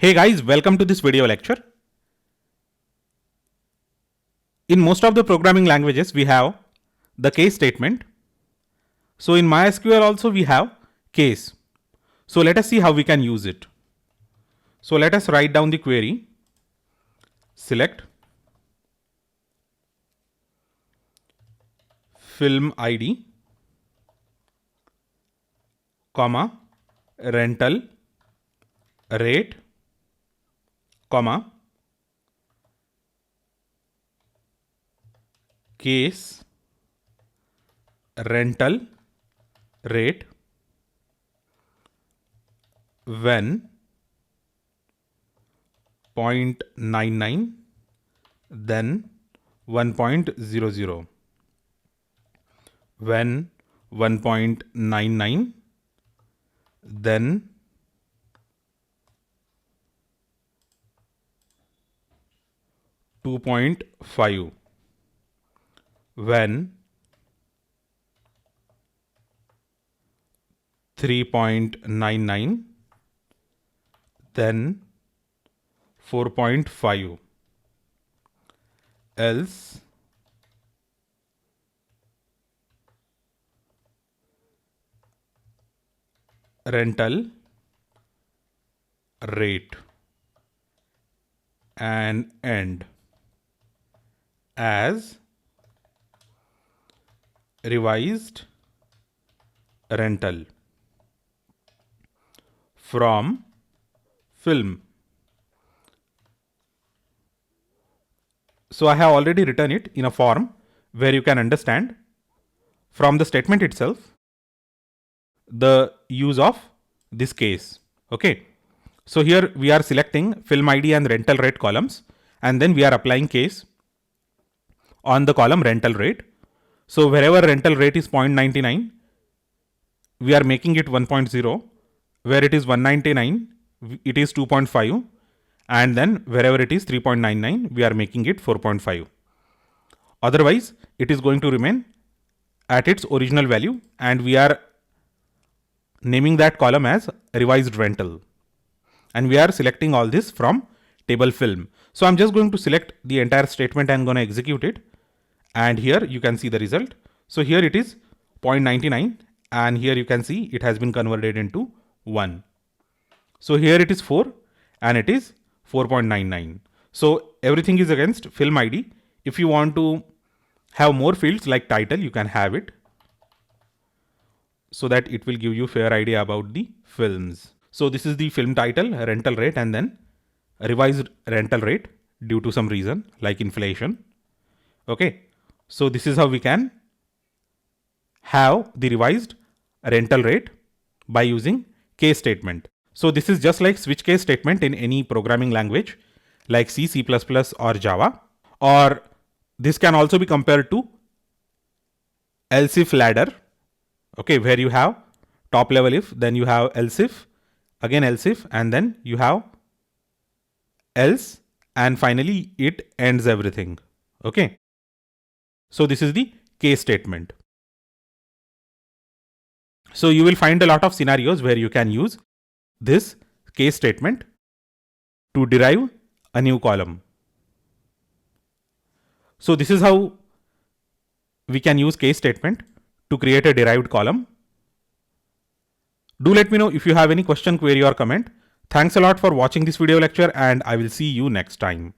Hey guys, welcome to this video lecture. In most of the programming languages, we have the case statement. So in MySQL also we have case. So let us see how we can use it. So let us write down the query. Select film ID, comma, rental rate, comma, case rental rate when 0.99 then 1.00, when 1.99 then 2.5, when 3.99 then 4.5, else rental rate and end as revised rental from film. So I have already written it in a form where you can understand from the statement itself the use of this case. Okay. So here we are selecting film ID and rental rate columns, and then we are applying case on the column rental rate. So wherever rental rate is 0.99, we are making it 1.0. Where it is 199, it is 2.5. And then wherever it is 3.99, we are making it 4.5. Otherwise, it is going to remain at its original value, and we are naming that column as revised rental. And we are selecting all this from table film. So I'm just going to select the entire statement and I'm going to execute it. And here you can see the result. So here it is 0.99, and here you can see it has been converted into 1. So here it is 4 and it is 4.99. So everything is against film ID. If you want to have more fields like title, you can have it so that it will give you fair idea about the films. So this is the film title, rental rate, and then revised rental rate due to some reason like inflation. Okay. So this is how we can have the revised rental rate by using case statement. So this is just like switch case statement in any programming language like C, C++ or Java, or this can also be compared to else if ladder. Okay, where you have top level if, then you have else if, again else if, and then you have else, and finally it ends everything. Okay. So this is the case statement. So you will find a lot of scenarios where you can use this case statement to derive a new column. So this is how we can use case statement to create a derived column. Do let me know if you have any question, query or comment. Thanks a lot for watching this video lecture, and I will see you next time.